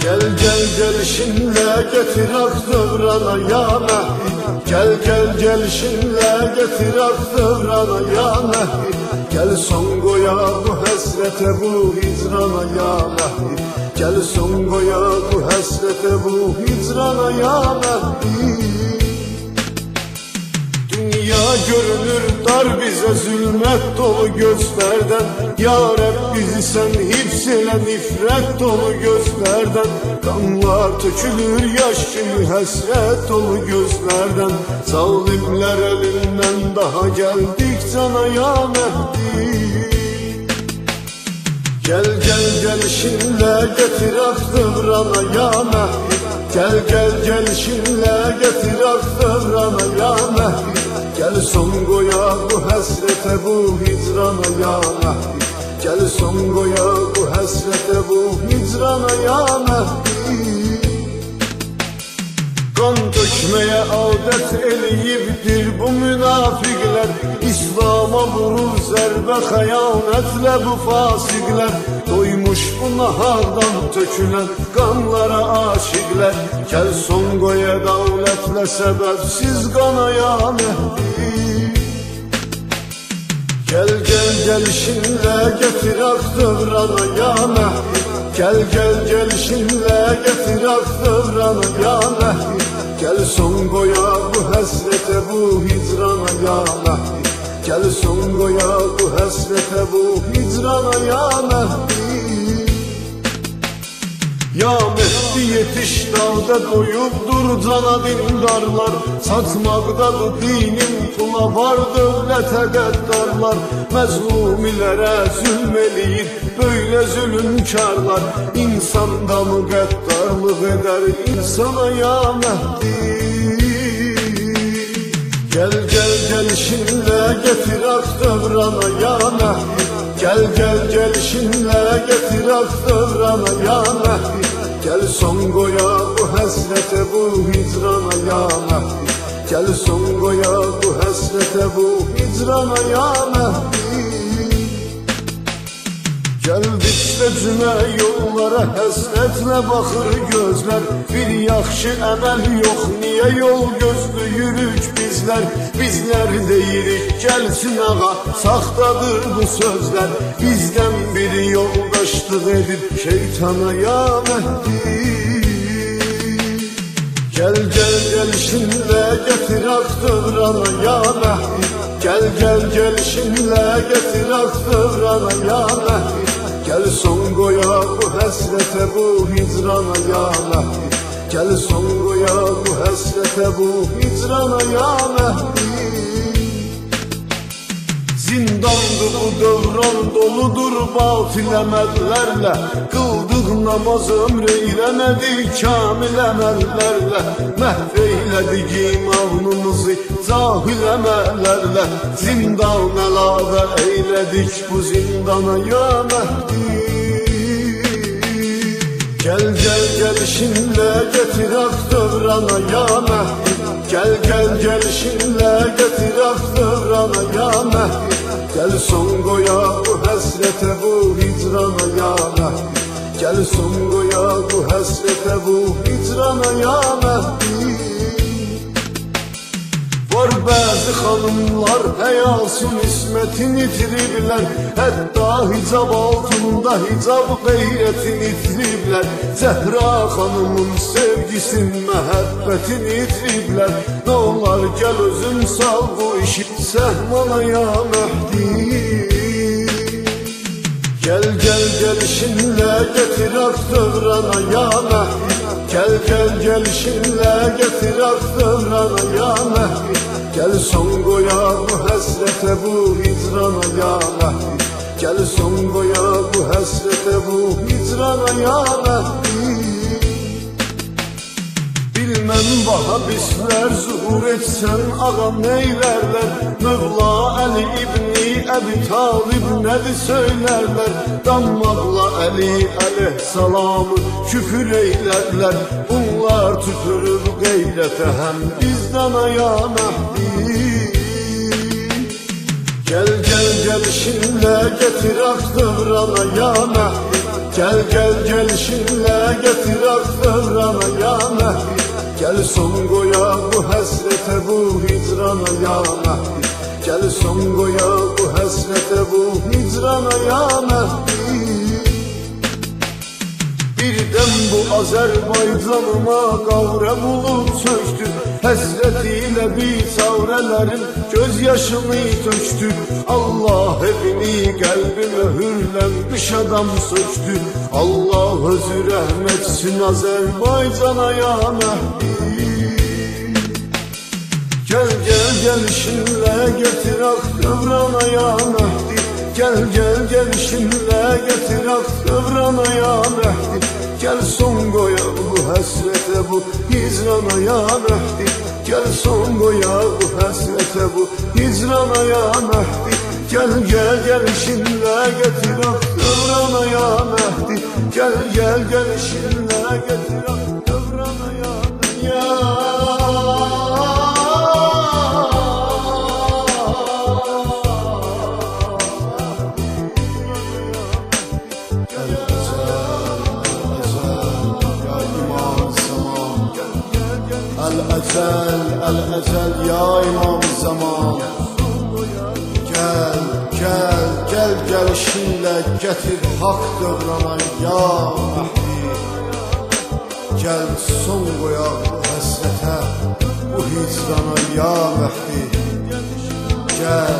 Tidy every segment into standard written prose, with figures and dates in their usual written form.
Gel gel gelişinle getir aktıvrana ya Mehdi. Gel gel gelişinle getir aktıvrana ya Mehdi. Gel son koya bu hasrete bu hicrana ya Mehdi. Gel son koya bu hasrete bu hicrana ya Mehdi. Dünya görünür dar bize zulmet dolu gözlerden. Ya Rab bizi sen hipsele nifret dolu gözlerden. Kanlar tökülür yaş gibi hasret dolu gözlerden. Zalimler elinden daha geldik cana ya Mehdi. Gel gel gelişinle getir aktıvrana ya Mehdi. Gel gel gelişinle getir aktıvrana ya Mehdi. Gel son koya bu hasrete bu hicrana ya Mehdi. Gel son koya bu hasrete bu hicrana ya Mehdi. Kan dökmeye adet eleyiptir bu münafikler. İslam'a vurur zerbe hayanetle bu fasikler. Doymuş bu nahardan tökülen kanlara aşıklar. Gel son koya davletle sebepsiz kana ya Mehdi. Gel gel gelişinle getir aktıvrana ya Mehdi. Gel gel gelişinle getir aktıvrana ya Mehdi. Gel son koya bu hasrete bu hicrana ya Mehdi. Gel son koya bu hasrete bu hicrana ya Mehdi. Ya Mehdi yetiş dağda koyup dur cana dindarlar. Satmakta bu dinin pula var devlete gaddarlar. Mezlumilere zulmeleyip böyle zulümkarlar. İnsanda mı gaddarlık eder insana ya Mehdi. Gel gel gelişinle getir aktıvrana ya Mehdi. Gel gel gelişinle getir aktıvrana ya Mehdi. Gel son koya bu hasrete bu hicrana ya Mehdi. Gel son koya bu hasrete bu hicrana ya Mehdi. Geldikçe cümle yollara hasretle bakır gözler. Bir yaxşı əməl yok niye yol gözlü yürük bizler. Bizler deyirik gelsin ağa saxtadır bu sözler. Bizden biri yoldaşlık edip şeytana ya Mehdi. Gel gel gelişinle getir aktıvrana ya Mehdi. Gel gel gelişinle getir aktıvrana ya Mehdi. Gel son koya bu hasrete bu hicrana ya Mehdi. Gel son koya bu hasrete bu hicrana ya Mehdi. Zindandı bu dövran doludur batil emellerle. Kıldık namaz ömrü eylemedik kamil emellerle. Mahveyledik imanımızı cahil emellerle. Zindan elave eyledik bu zindana ya Mehdi. Gel gel gelişinle getir aktıvrana ya Mehdi. Gel gel gelişinle getir aktıvrana ya Mehdi. Gel son koya bu hasrete bu hicrana ya Mehdi. Gel son koya bu hasrete bu hicrana ya Mehdi. Var bazı hanımlar hayasın ismetini yitiribler. Hatta hicab altında hicab gayretini yitiribler. Zehra hanımın sevgisin mehabbetini yitiribler. Ne olar gel özün sal bu işi sehmana ya Mehdi. Gel gel gelişinle getir aktıvrana ya Mehdi. Gel gel gelişinle getir aktıvrana ya Mehdi. Gel son koya bu hasrete bu hicrana ya Mehdi. Gel son koya bu hasrete bu hicrana ya Mehdi. Bilmem Vahabistler zuhur etsen ağa neylerler. Mevla Ali İbni Ebi Talib nedir söylerler. Dammaqla Ali aleyhisselamı küfür eylerler. Bunlar tüpürür gayrete hem bizden ya Mehdi. Gel gel gelişinle getir aktıvrana ya Mehdi. Gel gel gelişinle getir aktarana ya Mehdi. Gel son koya bu hasrete bu hicrana ya Mehdi. Gel son koya bu hasrete bu hicrana ya Mehdi. Birden bu Azerbaycanıma kavre bulup çöktü. Hasretiyle bir savrelerin gözyaşını töktü. Allah evini kalbime hürlenmiş adam söktü. Allah özü rahmetsin Azerbaycan'a ya Mehdi. Gel gel gelişinle getir aktarana ya Mehdi. Gel gel gelişinle getir aktarana ya Mehdi. Gel son koya bu hasrete bu hicrana ya Mehdi. Gel son koya bu hasrete bu hicrana ya Mehdi. Gel gel gelişinle getir aktarana ya Mehdi. Gel gel gelişinle getir aktarana ya Mehdi. El-Ezel ya İmam Zaman. Gel gel gel gelişinle getir hak dövrana ya Mehdi. Gel son koya bu hasrete bu hicrana ya Mehdi. Gel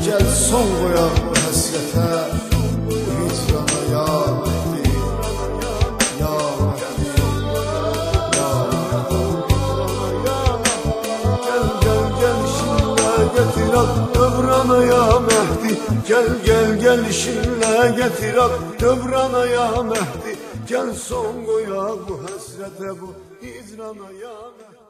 gel son koya bu hasrete bu hicrana ya Mehdi. Ya Mehdi. Getir ak dövrana ya Mehdi. Gel gel gelişinle getir ak dövrana ya Mehdi. Gel son koya bu hasrete bu hicrana ya Mehdi.